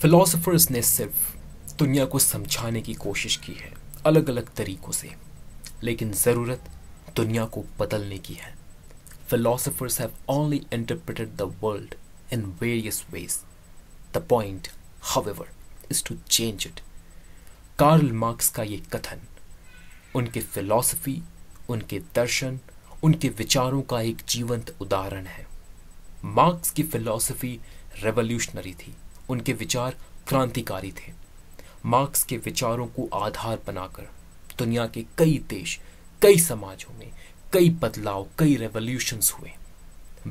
Philosophers ने सिर्फ दुनिया को समझाने की कोशिश की है अलग अलग तरीकों से, लेकिन ज़रूरत दुनिया को बदलने की है। Philosophers have only interpreted the world in various ways. The point, however, is to change it. Karl Marx का ये कथन उनके फिलॉसफी, उनके दर्शन, उनके विचारों का एक जीवंत उदाहरण है। मार्क्स की फिलॉसफी रेवोल्यूशनरी थी, उनके विचार क्रांतिकारी थे। मार्क्स के विचारों को आधार बनाकर दुनिया के कई देश, कई समाजों में कई बदलाव, कई रेवोल्यूशंस हुए।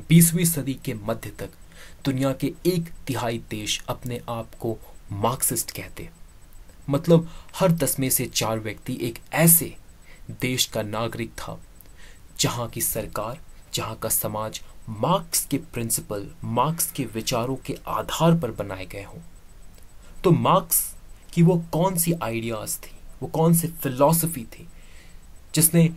20वीं सदी के मध्य तक दुनिया के 1/3 देश अपने आप को मार्क्सिस्ट कहते, मतलब हर 10 में से 4 व्यक्ति एक ऐसे देश का नागरिक था जहां की सरकार, जहां का समाज मार्क्स के प्रिंसिपल, मार्क्स के विचारों के आधार पर बनाए गए हों। तो मार्क्स की वो कौन सी आइडियाज थी, वो कौन सी फिलॉसफी थी जिसने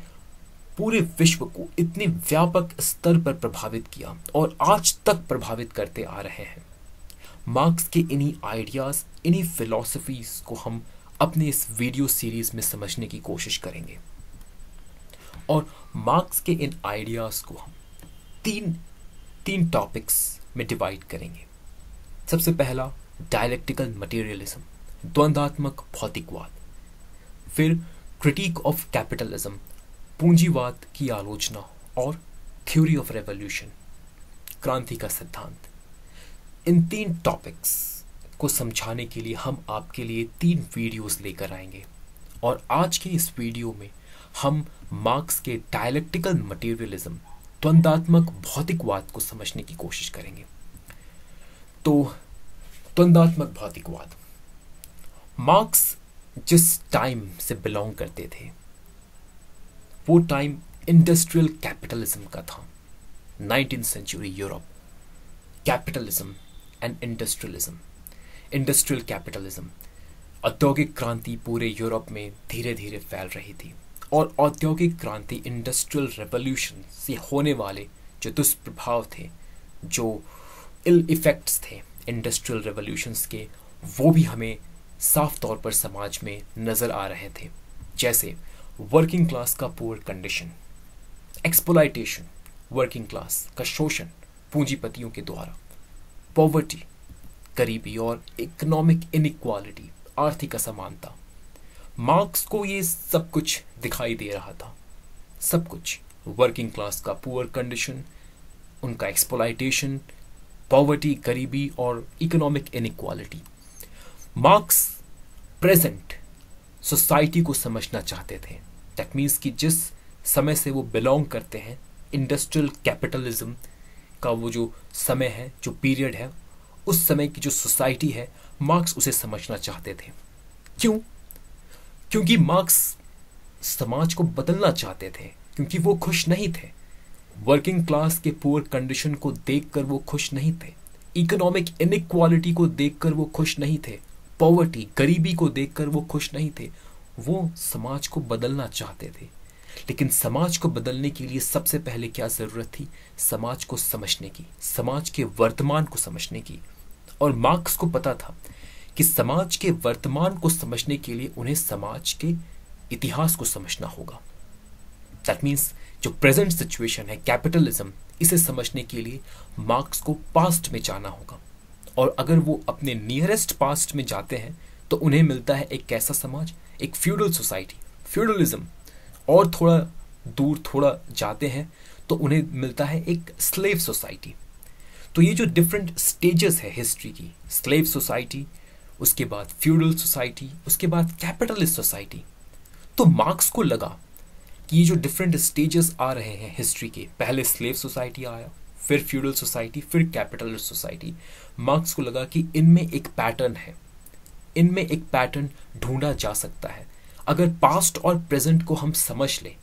पूरे विश्व को इतने व्यापक स्तर पर प्रभावित किया और आज तक प्रभावित करते आ रहे हैं। मार्क्स के इन्हीं आइडियाज, इन्हीं फिलॉसफीज को हम अपने इस वीडियो सीरीज में समझने की कोशिश करेंगे। और मार्क्स के इन आइडियाज को हम तीन टॉपिक्स में डिवाइड करेंगे। सबसे पहला डायलेक्टिकल मटेरियलिज्म, द्वंद्वात्मक भौतिकवाद। फिर क्रिटिक ऑफ कैपिटलिज्म, पूंजीवाद की आलोचना। और थ्योरी ऑफ रेवोल्यूशन, क्रांति का सिद्धांत। इन 3 टॉपिक्स को समझाने के लिए हम आपके लिए 3 वीडियोस लेकर आएंगे। और आज के इस वीडियो में हम मार्क्स के डायलेक्टिकल मटेरियलिज्म, द्वंद्वात्मक भौतिकवाद को समझने की कोशिश करेंगे। तो द्वंद्वात्मक भौतिकवाद, मार्क्स जिस टाइम से बिलोंग करते थे वो टाइम इंडस्ट्रियल कैपिटलिज्म का था। 19th century Europe, capitalism and industrialism. Industrial capitalism, औद्योगिक क्रांति पूरे यूरोप में धीरे धीरे फैल रही थी और औद्योगिक क्रांति, इंडस्ट्रियल रेवोल्यूशन से होने वाले जो दुष्प्रभाव थे, जो इल इफेक्ट्स थे इंडस्ट्रियल रेवोल्यूशंस के, वो भी हमें साफ तौर पर समाज में नजर आ रहे थे। जैसे वर्किंग क्लास का poor condition, exploitation, working class का शोषण पूंजीपतियों के द्वारा, पॉवर्टी, गरीबी और इकोनॉमिक इनइक्वालिटी, आर्थिक असमानता। मार्क्स को ये सब कुछ दिखाई दे रहा था, सब कुछ। वर्किंग क्लास का पुअर कंडीशन, उनका एक्सप्लॉयटेशन, पॉवर्टी, गरीबी और economic inequality. Marks present society को समझना चाहते थे। दैट मीन्स कि जिस समय से वो बिलोंग करते हैं, इंडस्ट्रियल कैपिटलिज्म का वो जो समय है, जो पीरियड है, उस समय की जो सोसाइटी है, मार्क्स उसे समझना चाहते थे। क्यों? क्योंकि मार्क्स समाज को बदलना चाहते थे, क्योंकि वो खुश नहीं थे। वर्किंग क्लास के पुअर कंडीशन को देखकर वो खुश नहीं थे, इकोनॉमिक इनइक्वालिटी को देखकर वो खुश नहीं थे, पॉवर्टी, गरीबी को देखकर वो खुश नहीं थे। वो समाज को बदलना चाहते थे। लेकिन समाज को बदलने के लिए सबसे पहले क्या जरूरत थी? समाज को समझने की, समाज के वर्तमान को समझने की। और मार्क्स को पता था कि समाज के वर्तमान को समझने के लिए उन्हें समाज के इतिहास को समझना होगा। दैट मीन्स जो प्रेजेंट सिचुएशन है, कैपिटलिज्म, इसे समझने के लिए मार्क्स को पास्ट में जाना होगा। और अगर वो अपने नियरेस्ट पास्ट में जाते हैं तो उन्हें मिलता है एक कैसा समाज? एक फ्यूडल सोसाइटी, फ्यूडलिज्म। और थोड़ा दूर थोड़ा जाते हैं तो उन्हें मिलता है एक स्लेव सोसाइटी। तो ये जो डिफरेंट स्टेजेस है हिस्ट्री की, स्लेव सोसाइटी, उसके बाद फ्यूडल सोसाइटी, उसके बाद कैपिटलिस्ट सोसाइटी। तो मार्क्स को लगा कि ये जो डिफरेंट स्टेजेस आ रहे हैं हिस्ट्री के, पहले स्लेव सोसाइटी आया, फिर फ्यूडल सोसाइटी, फिर कैपिटलिस्ट सोसाइटी। मार्क्स को लगा कि इनमें एक पैटर्न है, इनमें एक पैटर्न ढूंढा जा सकता है। अगर पास्ट और प्रेजेंट को हम समझ लें,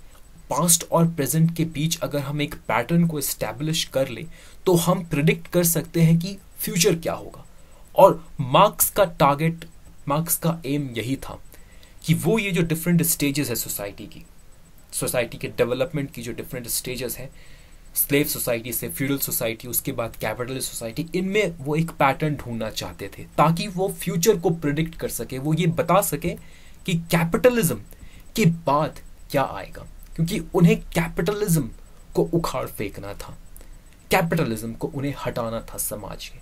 पास्ट और प्रेजेंट के बीच अगर हम एक पैटर्न को एस्टैब्लिश कर ले, तो हम प्रिडिक्ट कर सकते हैं कि फ्यूचर क्या होगा। और मार्क्स का टारगेट, मार्क्स का एम यही था कि वो ये जो डिफरेंट स्टेजेस है सोसाइटी की, सोसाइटी के डेवलपमेंट की जो डिफरेंट स्टेजेस हैं, स्लेव सोसाइटी से फ्यूडल सोसाइटी, उसके बाद कैपिटलिस्ट सोसाइटी, इनमें वो एक पैटर्न ढूंढना चाहते थे ताकि वो फ्यूचर को प्रिडिक्ट कर सके, वो ये बता सके कि कैपिटलिज्म के बाद क्या आएगा, क्योंकि उन्हें कैपिटलिज्म को उखाड़ फेंकना था, कैपिटलिज्म को उन्हें हटाना था समाज के,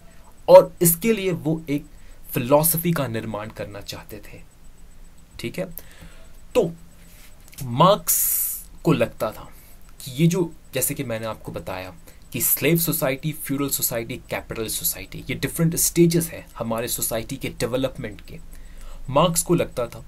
और इसके लिए वो एक फिलॉसफी का निर्माण करना चाहते थे। ठीक है, तो मार्क्स को लगता था कि ये जो, जैसे कि मैंने आपको बताया कि slave society, feudal society, capitalist society, ये डिफरेंट स्टेजेस हैं हमारे सोसाइटी के डेवलपमेंट के। मार्क्स को लगता था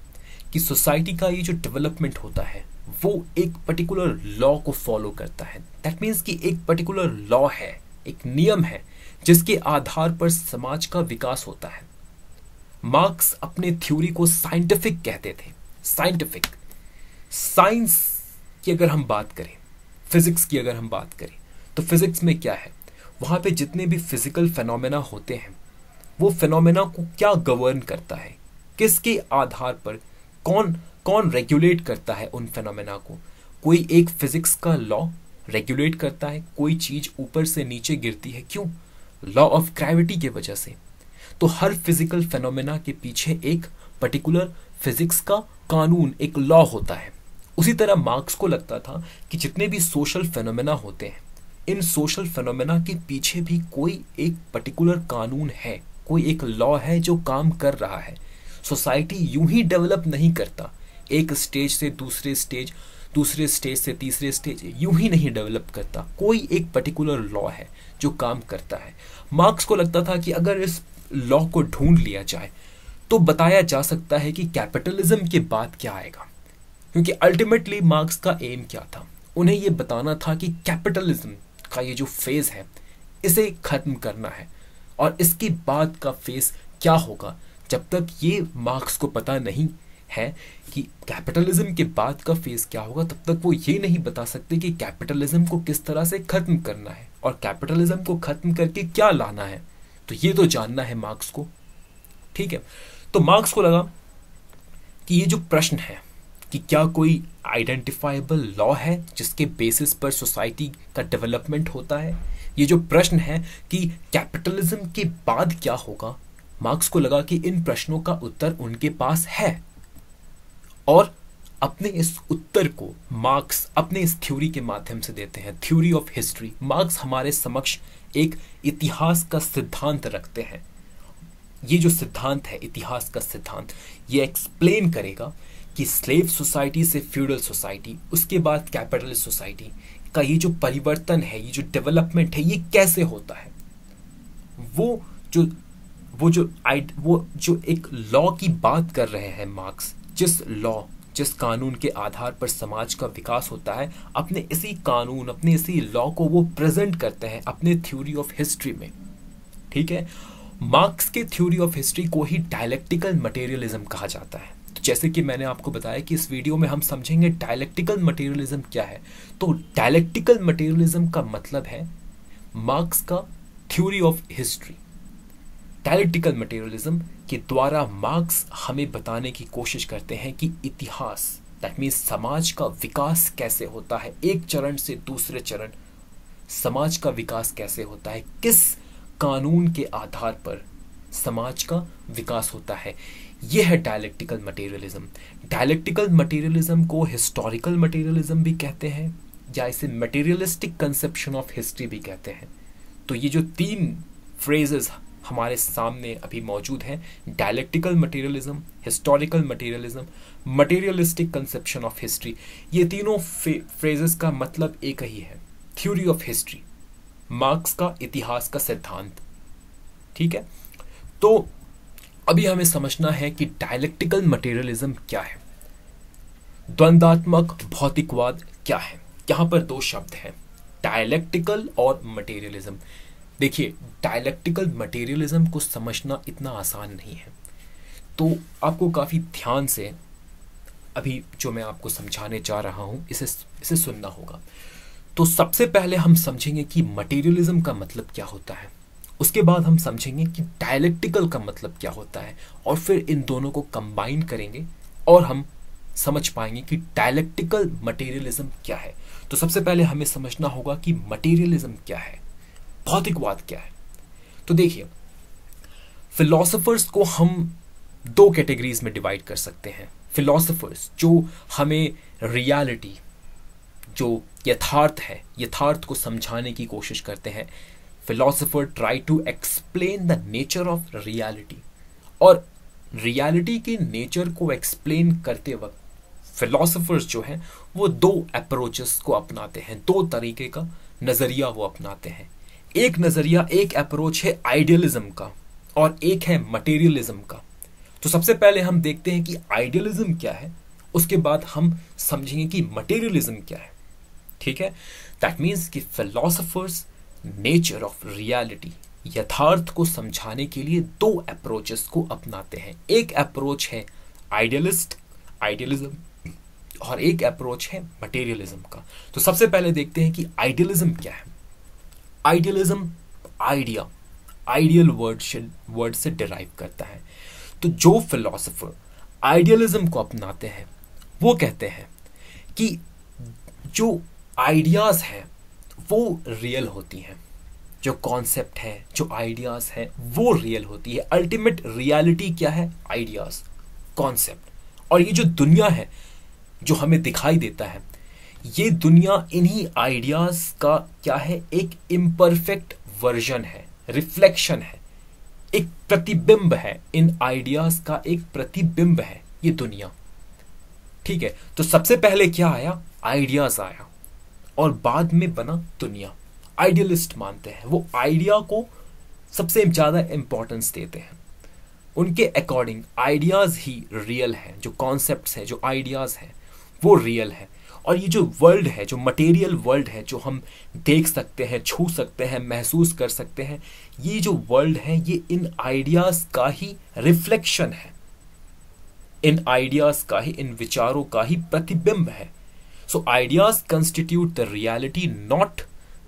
कि सोसाइटी का ये जो डेवलपमेंट होता है वो एक पर्टिकुलर लॉ को फॉलो करता है। दैट मीन्स कि एक पर्टिकुलर लॉ है, एक नियम है जिसके आधार पर समाज का विकास होता है। मार्क्स अपने थ्योरी को साइंटिफिक कहते थे। साइंटिफिक, साइंस की अगर हम बात करें, फिजिक्स की अगर हम बात करें, तो फिजिक्स में क्या है, वहां पे जितने भी फिजिकल फेनोमेना होते हैं वो फेनोमेना को क्या गवर्न करता है, किसके आधार पर, कौन कौन रेगुलेट करता है उन फेनोमेना को। कोई एक फिजिक्स का लॉ रेगुलेट करता है, कोई चीज ऊपर से नीचे गिरती है, क्यों? लॉ ऑफ ग्रेविटी की वजह से। तो हर फिजिकल फेनोमेना के पीछे एक पर्टिकुलर फिजिक्स का कानून, एक लॉ होता है। उसी तरह मार्क्स को लगता था कि जितने भी सोशल फेनोमेना होते हैं, इन सोशल फेनोमेना के पीछे भी कोई एक पर्टिकुलर कानून है, कोई एक लॉ है जो काम कर रहा है। सोसाइटी यूं ही डेवलप नहीं करता, एक स्टेज से दूसरे स्टेज, दूसरे स्टेज से तीसरे स्टेज, यूं ही नहीं डेवलप करता, कोई एक पर्टिकुलर लॉ है जो काम करता है। मार्क्स को लगता था कि अगर इस लॉ को ढूंढ लिया जाए तो बताया जा सकता है कि कैपिटलिज्म के बाद क्या आएगा, क्योंकि अल्टीमेटली मार्क्स का एम क्या था, उन्हें यह बताना था कि कैपिटलिज्म का ये जो फेज है इसे खत्म करना है, और इसके बाद का फेज क्या होगा, जब तक ये मार्क्स को पता नहीं है कि कैपिटलिज्म के बाद का फेज क्या होगा, तब तक वो ये नहीं बता सकते कि कैपिटलिज्म को किस तरह से खत्म करना है और कैपिटलिज्म को खत्म करके क्या लाना है। तो ये तो जानना है मार्क्स को। ठीक है, तो मार्क्स को लगा कि ये जो प्रश्न है कि क्या कोई आइडेंटिफाइबल लॉ है जिसके बेसिस पर सोसाइटी का डेवलपमेंट होता है, ये जो प्रश्न है कि कैपिटलिज्म के बाद क्या होगा, मार्क्स को लगा कि इन प्रश्नों का उत्तर उनके पास है, और अपने इस उत्तर को मार्क्स अपने इस थ्योरी के माध्यम से देते हैं, थ्योरी ऑफ हिस्ट्री। मार्क्स हमारे समक्ष एक इतिहास का सिद्धांत रखते हैं। ये जो सिद्धांत है, इतिहास का सिद्धांत, ये एक्सप्लेन करेगा कि स्लेव सोसाइटी से फ्यूडल सोसाइटी, उसके बाद कैपिटलिस्ट सोसाइटी का ये जो परिवर्तन है, ये जो डेवलपमेंट है, ये कैसे होता है। वो जो एक लॉ की बात कर रहे हैं मार्क्स, जिस कानून के आधार पर समाज का विकास होता है, अपने इसी कानून, अपने इसी लॉ को वो प्रेजेंट करते हैं अपने थ्योरी ऑफ हिस्ट्री में। ठीक है, मार्क्स के थ्योरी ऑफ हिस्ट्री को ही डायलेक्टिकल मटेरियलिज्म कहा जाता है। तो जैसे कि मैंने आपको बताया कि इस वीडियो में हम समझेंगे डायलेक्टिकल मटेरियलिज्म क्या है। तो डायलेक्टिकल मटेरियलिज्म का मतलब है मार्क्स का theory of history. Dialectical materialism के द्वारा मार्क्स हमें बताने की कोशिश करते हैं कि इतिहास, दैट मीन्स समाज का विकास कैसे होता है, एक चरण से दूसरे चरण समाज का विकास कैसे होता है, किस कानून के आधार पर समाज का विकास होता है। यह है डायलेक्टिकल मटेरियलिज्म। डायलेक्टिकल मटेरियलिज्म को हिस्टोरिकल मटेरियलिज्म भी कहते हैं, या इसे मटेरियलिस्टिक कंसेप्शन ऑफ हिस्ट्री भी कहते हैं। तो ये जो तीन फ्रेजेस हमारे सामने अभी मौजूद हैं, dialectical materialism, historical materialism, materialistic conception of history, ये तीनों फ्रेजेस का मतलब एक ही है, थ्योरी ऑफ हिस्ट्री, मार्क्स का इतिहास का सिद्धांत। ठीक है, तो अभी हमें समझना है कि डायलेक्टिकल मटेरियलिज्म क्या है, द्वंद्वात्मक भौतिकवाद क्या है। यहां पर दो शब्द हैं, डायलेक्टिकल और मटेरियलिज्म। देखिए, डायलेक्टिकल मटेरियलिज्म को समझना इतना आसान नहीं है, तो आपको काफी ध्यान से अभी जो मैं आपको समझाने जा रहा हूं इसे सुनना होगा। तो सबसे पहले हम समझेंगे कि मटेरियलिज्म का मतलब क्या होता है, उसके बाद हम समझेंगे कि डायलेक्टिकल का मतलब क्या होता है, और फिर इन दोनों को कंबाइन करेंगे और हम समझ पाएंगे कि डायलेक्टिकल मटेरियलिज्म क्या है। तो सबसे पहले हमें समझना होगा कि मटेरियलिज्म क्या है, भौतिकवाद क्या है। तो देखिए, फिलोसोफर्स को हम दो कैटेगरीज में डिवाइड कर सकते हैं। फिलोसोफर्स जो हमें रियलिटी, जो यथार्थ है, यथार्थ को समझाने की कोशिश करते हैं। Philosopher try to explain the nature of reality, और रियलिटी के नेचर को एक्सप्लेन करते वक्त फिलोसोफर्स जो हैं वो दो अप्रोचेस को अपनाते हैं, दो तरीके का नजरिया वो अपनाते हैं। एक नजरिया, एक अप्रोच है आइडियलिज्म का, और एक है मटेरियलिज्म का। तो सबसे पहले हम देखते हैं कि आइडियलिज्म क्या है, उसके बाद हम समझेंगे कि मटेरियलिज्म क्या है। ठीक है, दैट मीन्स कि फिलोसोफर्स नेचर ऑफ रियलिटी, यथार्थ को समझाने के लिए दो अप्रोचेस को अपनाते हैं। एक अप्रोच है आइडियलिज्म, और एक अप्रोच है मटेरियलिज्म का। तो सबसे पहले देखते हैं कि आइडियलिज्म क्या है। आइडियलिज्म आइडिया, आइडियल वर्ड से डिराइव करता है। तो जो फिलोसोफर आइडियलिज्म को अपनाते हैं वो कहते हैं कि जो आइडियाज हैं वो रियल होती हैं, जो कॉन्सेप्ट है, जो आइडियाज है वो रियल होती है। अल्टीमेट रियलिटी क्या है? Ideas, concept. और ये जो दुनिया है जो हमें दिखाई देता है, ये दुनिया इन्हीं आइडियाज का क्या है? एक इम्परफेक्ट वर्जन है, रिफ्लेक्शन है, एक प्रतिबिंब है। इन आइडियाज का एक प्रतिबिंब है ये दुनिया। ठीक है, तो सबसे पहले क्या आया? आइडियाज आया, और बाद में बना दुनिया। आइडियलिस्ट मानते हैं, वो आइडिया को सबसे ज्यादा इंपॉर्टेंस देते हैं। उनके अकॉर्डिंग आइडियाज ही रियल है, जो कॉन्सेप्ट्स हैं, जो आइडियाज हैं वो रियल है। और ये जो वर्ल्ड है, जो मटेरियल वर्ल्ड है, जो हम देख सकते हैं, छू सकते हैं, महसूस कर सकते हैं, ये जो वर्ल्ड है ये इन आइडियाज का ही रिफ्लेक्शन है, इन आइडियाज का ही, इन विचारों का ही प्रतिबिंब है। So ideas constitute the reality, not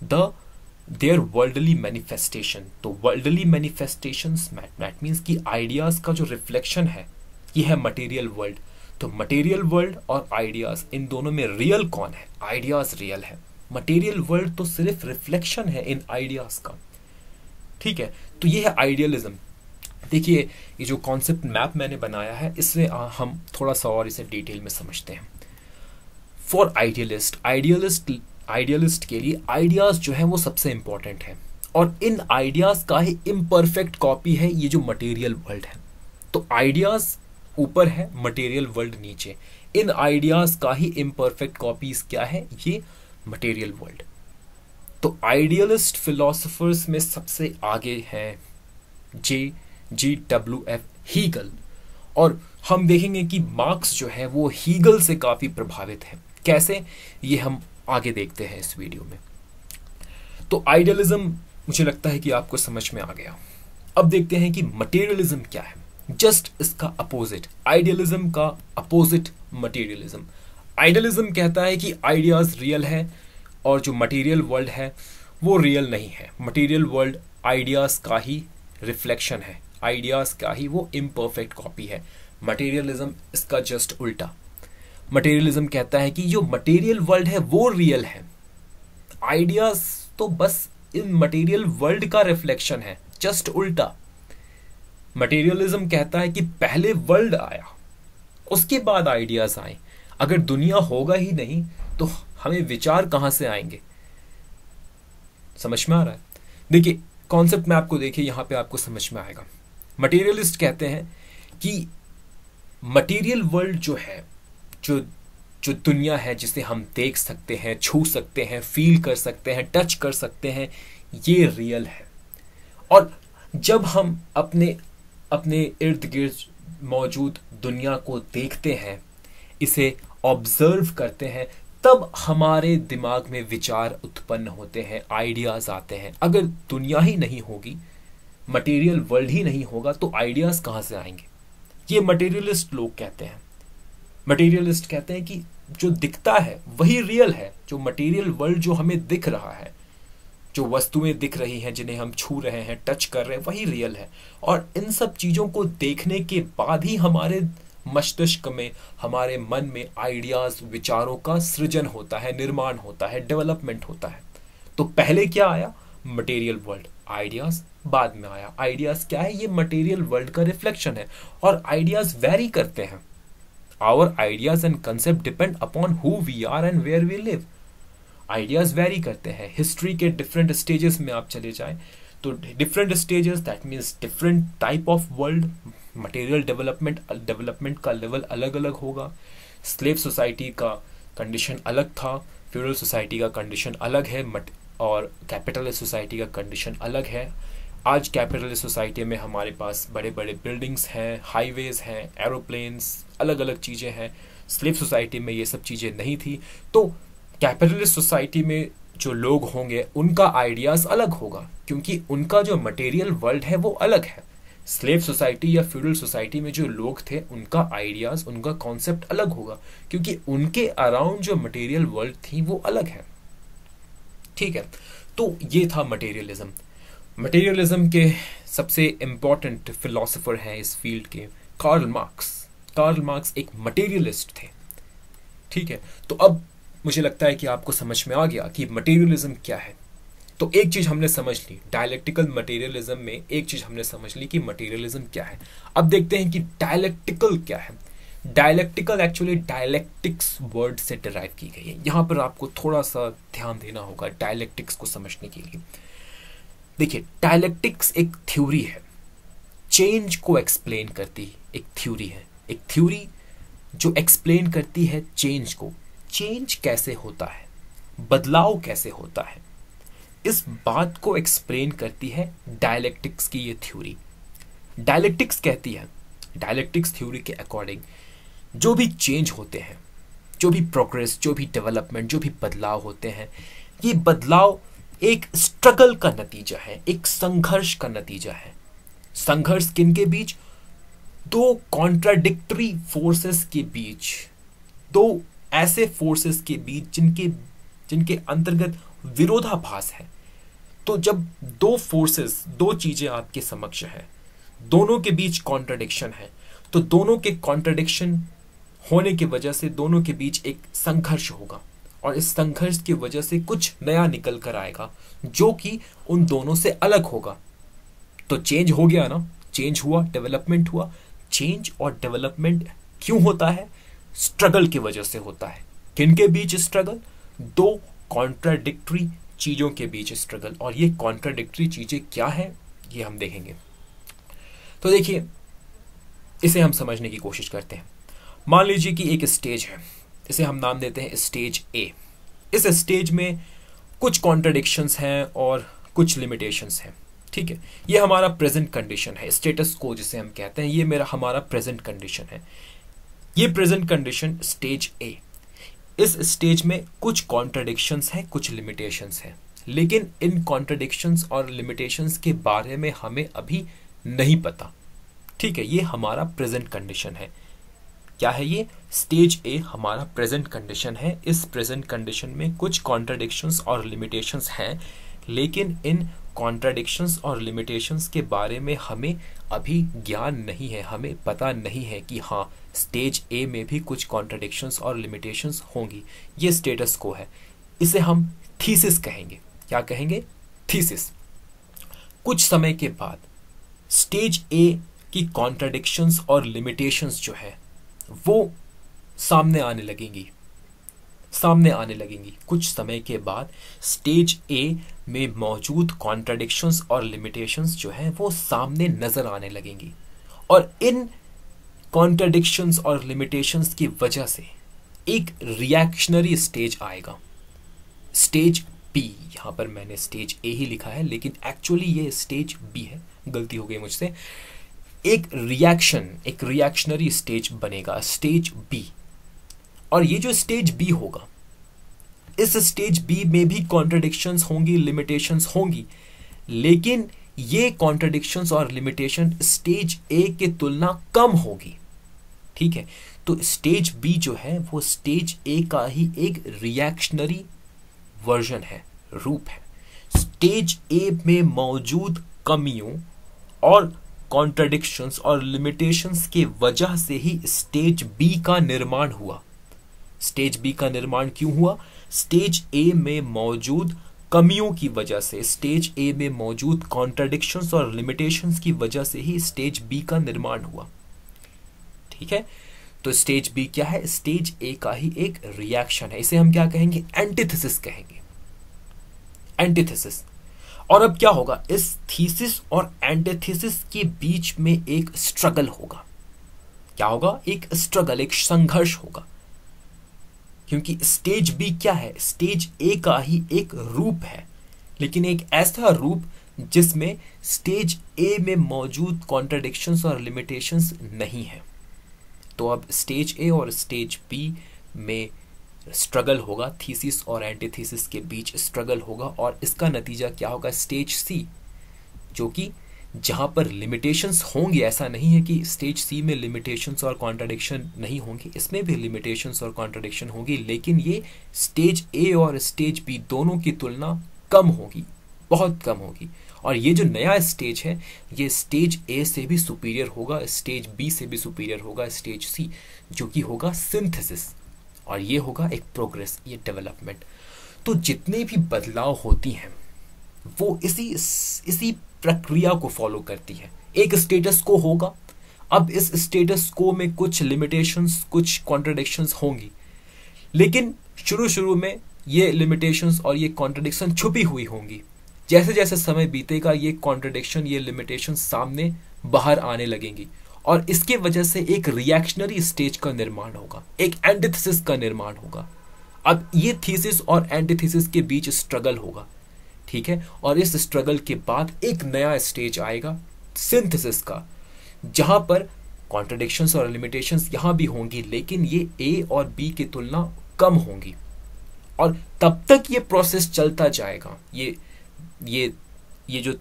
their worldly manifestation. तो वर्ल्डली मैनिफेस्टेशंस दैट मीन्स कि आइडियाज का जो रिफ्लेक्शन है ये है मटेरियल वर्ल्ड। तो मटेरियल वर्ल्ड और आइडियाज, इन दोनों में रियल कौन है? आइडियाज रियल है, मटेरियल वर्ल्ड तो सिर्फ रिफ्लेक्शन है इन आइडियाज का। ठीक है, तो ये है आइडियलिज्म। देखिए, ये जो कॉन्सेप्ट मैप मैंने बनाया है, इससे हम थोड़ा सा और इसे डिटेल में समझते हैं। फॉर आइडियलिस्ट के लिए आइडियाज जो है वो सबसे इंपॉर्टेंट है, और इन आइडियाज का ही इम्परफेक्ट कॉपी है ये जो मटेरियल वर्ल्ड है। तो आइडियाज ऊपर है, मटेरियल वर्ल्ड नीचे। इन आइडियाज का ही इम्परफेक्ट कॉपीज क्या है? ये मटेरियल वर्ल्ड। तो आइडियलिस्ट फिलोसोफर्स में सबसे आगे है G.W.F. हीगल, और हम देखेंगे कि मार्क्स जो है वो हीगल से काफी प्रभावित है। कैसे, ये हम आगे देखते हैं इस वीडियो में। तो आइडियलिज्म मुझे लगता है कि आपको समझ में आ गया। अब देखते हैं कि मटेरियलिज्म क्या है, जस्ट इसका अपोजिट। आइडियलिज्म का अपोजिट मटेरियलिज्म। आइडियलिज्म कहता है कि आइडियाज रियल है, और जो मटेरियल वर्ल्ड है वो रियल नहीं है। मटेरियल वर्ल्ड आइडियाज का ही रिफ्लेक्शन है, आइडियाज का ही वो इम्परफेक्ट कॉपी है। मटेरियलिज्म इसका जस्ट उल्टा। मटेरियलिज्म कहता है कि जो मटेरियल वर्ल्ड है वो रियल है, आइडियाज तो बस इन मटेरियल वर्ल्ड का रिफ्लेक्शन है, जस्ट उल्टा। मटेरियलिज्म कहता है कि पहले वर्ल्ड आया, उसके बाद आइडियाज आए। अगर दुनिया होगा ही नहीं तो हमें विचार कहां से आएंगे? समझ में आ रहा है? देखिए, कॉन्सेप्ट में आपको देखिए, यहां पे आपको समझ में आएगा। मटेरियलिस्ट कहते हैं कि मटेरियल वर्ल्ड जो है, जो दुनिया है जिसे हम देख सकते हैं, छू सकते हैं, फील कर सकते हैं, टच कर सकते हैं, ये रियल है। और जब हम अपने इर्द गिर्द मौजूद दुनिया को देखते हैं, इसे ऑब्जर्व करते हैं, तब हमारे दिमाग में विचार उत्पन्न होते हैं, आइडियाज आते हैं। अगर दुनिया ही नहीं होगी, मटेरियल वर्ल्ड ही नहीं होगा, तो आइडियाज कहां से आएंगे? ये मटेरियलिस्ट लोग कहते हैं। मटेरियलिस्ट कहते हैं कि जो दिखता है वही रियल है, जो मटेरियल वर्ल्ड जो हमें दिख रहा है, जो वस्तुएं दिख रही हैं, जिन्हें हम छू रहे हैं, टच कर रहे हैं, वही रियल है। और इन सब चीजों को देखने के बाद ही हमारे मस्तिष्क में, हमारे मन में आइडियाज, विचारों का सृजन होता है, निर्माण होता है, डेवलपमेंट होता है। तो पहले क्या आया? Material world. आइडियाज बाद में आया। आइडियाज क्या है? ये मटेरियल वर्ल्ड का रिफ्लेक्शन है और आइडियाज वेरी करते हैं। Our ideas and concept depend upon who we are and where we live. Ideas vary करते हैं। हिस्ट्री के डिफरेंट स्टेजेस में आप चले जाएं तो different stages, that means different type of world, material development का लेवल अलग अलग होगा। स्लेव सोसाइटी का कंडीशन अलग था, फ्यूडल सोसाइटी का कंडीशन अलग है, और कैपिटलिस्ट सोसाइटी का कंडीशन अलग है। आज कैपिटलिस्ट सोसाइटी में हमारे पास बड़े बड़े बिल्डिंग्स हैं, हाईवेज हैं, एरोप्लेन्स, अलग अलग चीज़ें हैं। स्लेव सोसाइटी में ये सब चीज़ें नहीं थी। तो कैपिटलिस्ट सोसाइटी में जो लोग होंगे उनका आइडियाज़ अलग होगा, क्योंकि उनका जो मटेरियल वर्ल्ड है वो अलग है। स्लेव सोसाइटी या फ्यूडल सोसाइटी में जो लोग थे उनका आइडियाज़, उनका कॉन्सेप्ट अलग होगा, क्योंकि उनके अराउंड जो मटेरियल वर्ल्ड थी वो अलग है। ठीक है, तो ये था मटेरियलिज्म। मटेरियलिज्म के सबसे इम्पॉर्टेंट फिलोसोफर हैं इस फील्ड के कार्ल मार्क्स। कार्ल मार्क्स एक मटेरियलिस्ट थे। ठीक है, तो अब मुझे लगता है कि आपको समझ में आ गया कि मटेरियलिज्म क्या है। तो एक चीज हमने समझ ली, डायलेक्टिकल मटेरियलिज्म में एक चीज हमने समझ ली कि मटेरियलिज्म क्या है। अब देखते हैं कि डायलेक्टिकल क्या है। डायलेक्टिकल एक्चुअली डायलेक्टिक्स वर्ड से डिराइव की गई है। यहां पर आपको थोड़ा सा ध्यान देना होगा डायलेक्टिक्स को समझने के लिए। देखिए, डायलेक्टिक्स एक थ्योरी है, चेंज को एक्सप्लेन करती एक थ्योरी है। एक थ्योरी जो एक्सप्लेन करती है चेंज को, चेंज कैसे होता है, बदलाव कैसे होता है, इस बात को एक्सप्लेन करती है डायलेक्टिक्स की ये थ्योरी। डायलेक्टिक्स कहती है, डायलेक्टिक्स थ्योरी के अकॉर्डिंग जो भी चेंज होते हैं, जो भी प्रोग्रेस, जो भी डेवलपमेंट, जो भी बदलाव होते हैं, ये बदलाव एक स्ट्रगल का नतीजा है, एक संघर्ष का नतीजा है। संघर्ष किनके बीच? दो कॉन्ट्राडिक्टरी फोर्सेस के बीच, दो ऐसे फोर्सेस के बीच जिनके अंतर्गत विरोधाभास है। तो जब दो फोर्सेस, दो चीजें आपके समक्ष है, दोनों के बीच कॉन्ट्राडिक्शन है, तो दोनों के कॉन्ट्राडिक्शन होने की वजह से दोनों के बीच एक संघर्ष होगा, और इस संघर्ष की वजह से कुछ नया निकल कर आएगा जो कि उन दोनों से अलग होगा। तो चेंज हो गया ना, चेंज हुआ, डेवलपमेंट हुआ। चेंज और डेवलपमेंट क्यों होता है? स्ट्रगल की वजह से होता है। किनके बीच स्ट्रगल? दो कॉन्ट्राडिक्टरी चीजों के बीच स्ट्रगल। और ये कॉन्ट्राडिक्टरी चीजें क्या है ये हम देखेंगे। तो देखिए, इसे हम समझने की कोशिश करते हैं। मान लीजिए कि एक स्टेज है, इसे हम नाम देते हैं स्टेज ए। इस स्टेज में कुछ कॉन्ट्राडिक्शंस हैं और कुछ लिमिटेशंस हैं। ठीक है, ये हमारा प्रेजेंट कंडीशन है, स्टेटस को जिसे हम कहते हैं, ये हमारा प्रेजेंट कंडीशन है। ये प्रेजेंट कंडीशन स्टेज ए। इस स्टेज में कुछ कॉन्ट्राडिक्शंस हैं, कुछ लिमिटेशंस हैं, लेकिन इन कॉन्ट्राडिक्शंस और लिमिटेशंस के बारे में हमें अभी नहीं पता। ठीक है, ये हमारा प्रेजेंट कंडीशन है। क्या है ये? स्टेज ए हमारा प्रेजेंट कंडीशन है। इस प्रेजेंट कंडीशन में कुछ कॉन्ट्राडिक्शंस और लिमिटेशंस हैं, लेकिन इन कॉन्ट्राडिक्शंस और लिमिटेशंस के बारे में हमें अभी ज्ञान नहीं है, हमें पता नहीं है कि हाँ, स्टेज ए में भी कुछ कॉन्ट्राडिक्शंस और लिमिटेशंस होंगी। ये स्टेटस को है, इसे हम थीसिस कहेंगे। क्या कहेंगे? थीसिस। कुछ समय के बाद स्टेज ए की कॉन्ट्राडिक्शंस और लिमिटेशंस जो है वो सामने आने लगेंगी। कुछ समय के बाद स्टेज ए में मौजूद कॉन्ट्राडिक्शंस और लिमिटेशंस जो है वो सामने नजर आने लगेंगी, और इन कॉन्ट्राडिक्शंस और लिमिटेशंस की वजह से एक रिएक्शनरी स्टेज आएगा, स्टेज बी। यहां पर मैंने स्टेज ए ही लिखा है, लेकिन एक्चुअली ये स्टेज बी है, गलती हो गई मुझसे। एक रिएक्शनरी स्टेज बनेगा, स्टेज बी। और ये जो स्टेज बी होगा, इस स्टेज बी में भी कॉन्ट्राडिक्शंस होंगी, लिमिटेशंस होंगी, लेकिन ये कॉन्ट्राडिक्शंस और लिमिटेशन स्टेज ए के तुलना कम होगी। ठीक है, तो स्टेज बी जो है वो स्टेज ए का ही एक रिएक्शनरी वर्जन है, रूप है। स्टेज ए में मौजूद कमियों और कॉन्ट्रडिक्शंस और लिमिटेशंस के वजह से ही स्टेज बी का निर्माण हुआ। स्टेज बी का निर्माण क्यों हुआ? स्टेज ए में मौजूद कमियों की वजह से, स्टेज ए में मौजूद कॉन्ट्रडिक्शंस और लिमिटेशंस की वजह से ही स्टेज बी का निर्माण हुआ। ठीक है, तो स्टेज बी क्या है? स्टेज ए का ही एक रिएक्शन है। इसे हम क्या कहेंगे? एंटीथेसिस कहेंगे, एंटीथेसिस। और अब क्या होगा? इस थीसिस और एंटीथेसिस के बीच में एक स्ट्रगल होगा। क्या होगा? एक स्ट्रगल, एक संघर्ष होगा। क्योंकि स्टेज बी क्या है? स्टेज ए का ही एक रूप है, लेकिन एक ऐसा रूप जिसमें स्टेज ए में मौजूद कॉन्ट्रडिक्शंस और लिमिटेशंस नहीं है। तो अब स्टेज ए और स्टेज बी में स्ट्रगल होगा, थीसिस और एंटीथेसिस के बीच स्ट्रगल होगा, और इसका नतीजा क्या होगा? स्टेज सी, जो कि जहां पर लिमिटेशंस होंगी, ऐसा नहीं है कि स्टेज सी में लिमिटेशंस और कॉन्ट्रडिक्शन नहीं होंगी, इसमें भी लिमिटेशंस और कॉन्ट्रडिक्शन होगी, लेकिन ये स्टेज ए और स्टेज बी दोनों की तुलना कम होगी, बहुत कम होगी। और ये जो नया स्टेज है, ये स्टेज ए से भी सुपीरियर होगा, स्टेज बी से भी सुपीरियर होगा, स्टेज सी, जो कि होगा सिंथेसिस, और ये होगा एक प्रोग्रेस, ये डेवलपमेंट। तो जितने भी बदलाव होती हैं वो इसी प्रक्रिया को फॉलो करती है। एक स्टेटस को होगा, अब इस स्टेटस को में कुछ लिमिटेशंस, कुछ कॉन्ट्रडिक्शंस होंगी, लेकिन शुरू में ये लिमिटेशंस और ये कॉन्ट्रडिक्शन छुपी हुई होंगी। जैसे जैसे समय बीतेगा, ये कॉन्ट्रडिक्शन, ये लिमिटेशन सामने बाहर आने लगेंगी, और इसके वजह से एक रिएक्शनरी स्टेज का निर्माण होगा, एक एंटीथेसिस का निर्माण होगा। अब ये थीसिस और एंटीथेसिस के बीच स्ट्रगल होगा, ठीक है, और इस स्ट्रगल के बाद एक नया स्टेज आएगा सिंथेसिस का, जहां पर कॉन्ट्रडिक्शंस और लिमिटेशंस यहां भी होंगी, लेकिन ये ए और बी की तुलना कम होंगी। और तब तक ये प्रोसेस चलता जाएगा, ये जो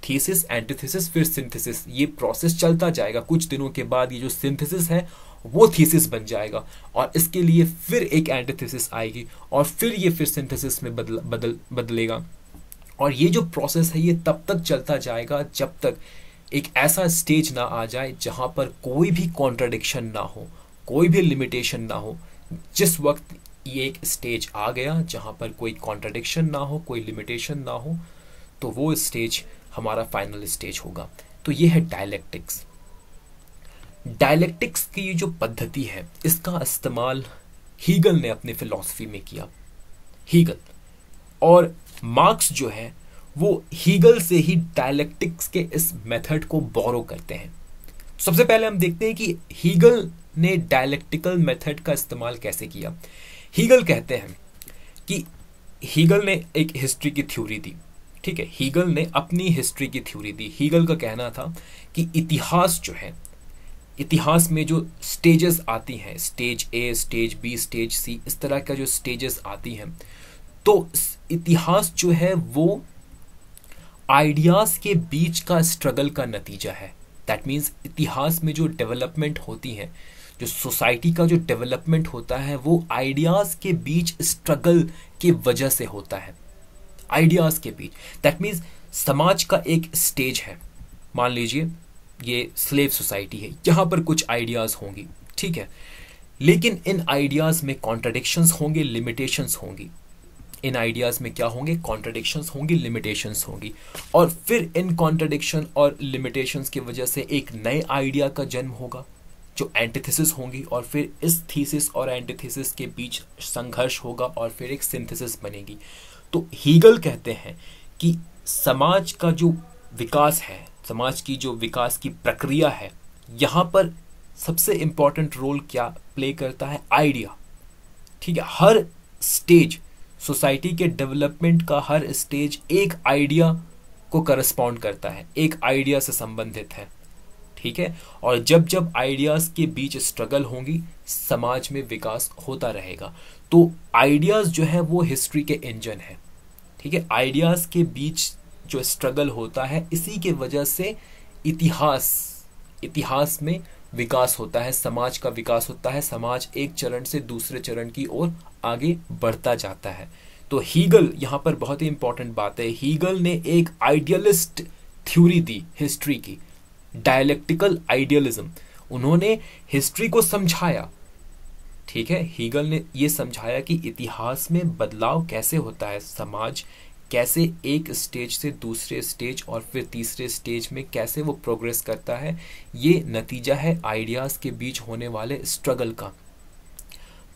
थीसिस, एंटीथेसिस, फिर सिंथेसिस, ये प्रोसेस चलता जाएगा। कुछ दिनों के बाद ये जो सिंथेसिस है वो थीसिस बन जाएगा, और इसके लिए फिर एक एंटीथेसिस आएगी, और फिर ये फिर सिंथेसिस में बदलेगा। और ये जो प्रोसेस है ये तब तक चलता जाएगा जब तक एक ऐसा स्टेज ना आ जाए जहां पर कोई भी कॉन्ट्रडिक्शन ना हो, कोई भी लिमिटेशन ना हो। जिस वक्त ये एक स्टेज आ गया जहां पर कोई कॉन्ट्रडिक्शन ना हो, कोई लिमिटेशन ना हो, तो वो स्टेज हमारा फाइनल स्टेज होगा। तो ये है डायलेक्टिक्स। डायलेक्टिक्स की ये जो पद्धति है, इसका इस्तेमाल हीगल ने अपने फिलॉसफी में किया। हीगल और मार्क्स जो है वो हीगल से ही डायलेक्टिक्स के इस मेथड को बोरो करते हैं। सबसे पहले हम देखते हैं कि हीगल ने डायलेक्टिकल मेथड का इस्तेमाल कैसे किया। हीगल कहते हैं कि हीगल ने एक हिस्ट्री की थ्योरी दी, ठीक है, हीगल ने अपनी हिस्ट्री की थ्योरी दी। हीगल का कहना था कि इतिहास जो है, इतिहास में जो स्टेजेस आती हैं, स्टेज ए, स्टेज बी, स्टेज सी, इस तरह का जो स्टेजेस आती हैं, तो इतिहास जो है वो आइडियाज के बीच का स्ट्रगल का नतीजा है। दैट मीन्स इतिहास में जो डेवलपमेंट होती है, जो सोसाइटी का जो डेवलपमेंट होता है, वो आइडियाज के बीच स्ट्रगल की वजह से होता है। आइडियाज के बीच, दैट मीन्स समाज का एक स्टेज है, मान लीजिए ये स्लेव सोसाइटी है, यहां पर कुछ आइडियाज होंगी, ठीक है, लेकिन इन आइडियाज में कॉन्ट्रडिक्शंस होंगे, लिमिटेशंस होंगी। इन आइडियाज में क्या होंगे? कॉन्ट्रडिक्शंस होंगी, लिमिटेशंस होंगी, और फिर इन कॉन्ट्रडिक्शन और लिमिटेशंस की वजह से एक नए आइडिया का जन्म होगा जो एंटीथेसिस होंगी, और फिर इस थीसिस और एंटीथेसिस के बीच संघर्ष होगा, और फिर एक सिंथेसिस बनेगी। तो हीगल कहते हैं कि समाज का जो विकास है, समाज की जो विकास की प्रक्रिया है, यहां पर सबसे इंपॉर्टेंट रोल क्या प्ले करता है? आइडिया, ठीक है। हर स्टेज, सोसाइटी के डेवलपमेंट का हर स्टेज एक आइडिया को करस्पॉन्ड करता है, एक आइडिया से संबंधित है, ठीक है। और जब जब आइडियाज के बीच स्ट्रगल होंगी, समाज में विकास होता रहेगा। तो आइडियाज जो है वो हिस्ट्री के इंजन है, ठीक है। आइडियाज के बीच जो स्ट्रगल होता है, इसी के वजह से इतिहास में विकास होता है, समाज का विकास होता है, समाज एक चरण से दूसरे चरण की ओर आगे बढ़ता जाता है। तो हीगल, यहां पर बहुत ही इंपॉर्टेंट बात है, हीगल ने एक आइडियलिस्ट थ्योरी दी हिस्ट्री की, डायलेक्टिकल आइडियलिज्म, उन्होंने हिस्ट्री को समझाया। ठीक है, हीगल ने ये समझाया कि इतिहास में बदलाव कैसे होता है, समाज कैसे एक स्टेज से दूसरे स्टेज और फिर तीसरे स्टेज में कैसे वो प्रोग्रेस करता है, ये नतीजा है आइडियाज के बीच होने वाले स्ट्रगल का।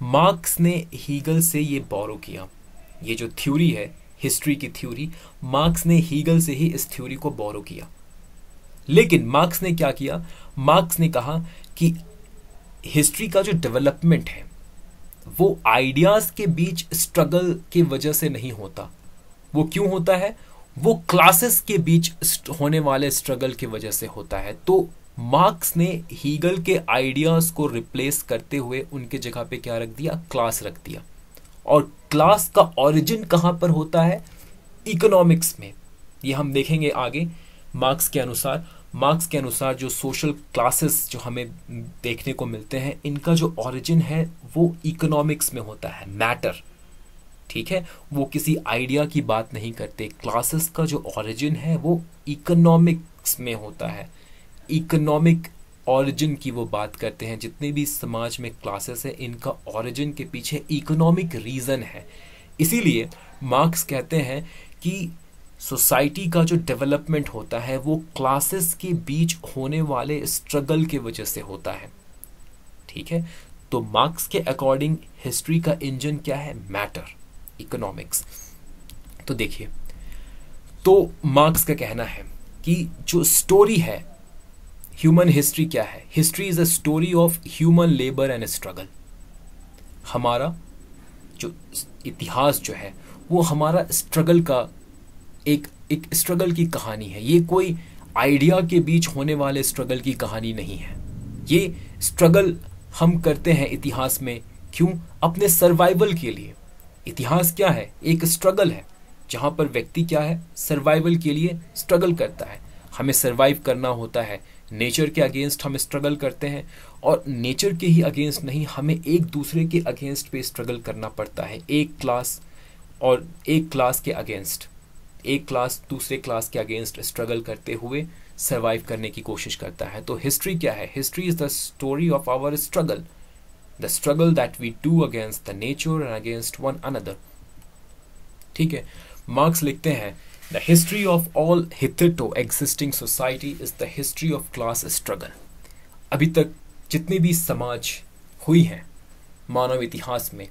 मार्क्स ने हीगल से ये बोरो किया। ये जो थ्योरी है हिस्ट्री की थ्योरी, मार्क्स ने हीगल से ही इस थ्योरी को बोरो किया। लेकिन मार्क्स ने क्या किया, मार्क्स ने कहा कि हिस्ट्री का जो डेवलपमेंट है वो आइडियाज के बीच स्ट्रगल की वजह से नहीं होता। वो क्यों होता है, वो क्लासेस के बीच होने वाले स्ट्रगल की वजह से होता है। तो मार्क्स ने हीगल के आइडियाज को रिप्लेस करते हुए उनके जगह पे क्या रख दिया, क्लास रख दिया। और क्लास का ओरिजिन कहां पर होता है, इकोनॉमिक्स में। ये हम देखेंगे आगे। मार्क्स के अनुसार जो सोशल क्लासेस जो हमें देखने को मिलते हैं, इनका जो ओरिजिन है वो इकोनॉमिक्स में होता है, मैटर। ठीक है, वो किसी आइडिया की बात नहीं करते। क्लासेस का जो ओरिजिन है वो इकोनॉमिक्स में होता है, इकोनॉमिक ओरिजिन की वो बात करते हैं। जितने भी समाज में क्लासेस है, इनका ओरिजिन के पीछे इकोनॉमिक रीजन है। इसीलिए मार्क्स कहते हैं कि सोसाइटी का जो डेवलपमेंट होता है वो क्लासेस के बीच होने वाले स्ट्रगल की वजह से होता है। ठीक है, तो मार्क्स के अकॉर्डिंग हिस्ट्री का इंजन क्या है, मैटर, इकोनॉमिक्स। तो देखिए, तो मार्क्स का कहना है कि जो स्टोरी है ह्यूमन हिस्ट्री क्या है, history is a story of human labour and struggle. हमारा जो इतिहास जो है वो हमारा स्ट्रगल का एक स्ट्रगल की कहानी है। ये कोई आइडिया के बीच होने वाले स्ट्रगल की कहानी नहीं है। ये स्ट्रगल हम करते हैं इतिहास में, क्यों, अपने सर्वाइवल के लिए। इतिहास क्या है, एक स्ट्रगल है जहां पर व्यक्ति क्या है, सर्वाइवल के लिए स्ट्रगल करता है। हमें सर्वाइव करना होता है, नेचर के अगेंस्ट हम स्ट्रगल करते हैं, और नेचर के ही अगेंस्ट नहीं, हमें एक दूसरे के अगेंस्ट पे स्ट्रगल करना पड़ता है। एक क्लास और एक क्लास के अगेंस्ट, एक क्लास दूसरे क्लास के अगेंस्ट स्ट्रगल करते हुए सर्वाइव करने की कोशिश करता है। तो हिस्ट्री क्या है, history is the story of our struggle, the struggle that we do against the nature and against one another. ठीक है, मार्क्स लिखते हैं, द हिस्ट्री ऑफ ऑल हिथेटो existing society is the history of class struggle. अभी तक जितनी भी समाज हुई हैं मानव इतिहास में,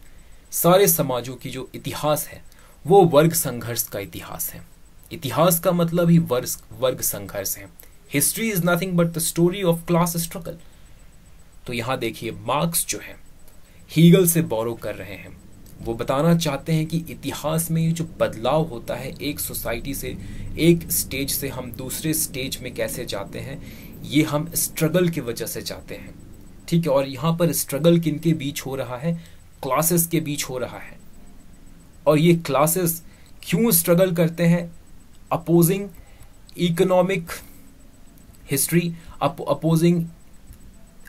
सारे समाजों की जो इतिहास है वो वर्ग संघर्ष का इतिहास है। इतिहास का मतलब ही वर्ग संघर्ष है। History is nothing but the story of class struggle. तो यहां देखिए, मार्क्स जो है हीगल से बोरो कर रहे हैं। वो बताना चाहते हैं कि इतिहास में ये जो बदलाव होता है, एक सोसाइटी से, एक स्टेज से हम दूसरे स्टेज में कैसे जाते हैं, ये हम स्ट्रगल की वजह से जाते हैं। ठीक है, और यहाँ पर स्ट्रगल किनके बीच हो रहा है, क्लासेस के बीच हो रहा है। और ये क्लासेस क्यों स्ट्रगल करते हैं, opposing economic history, opposing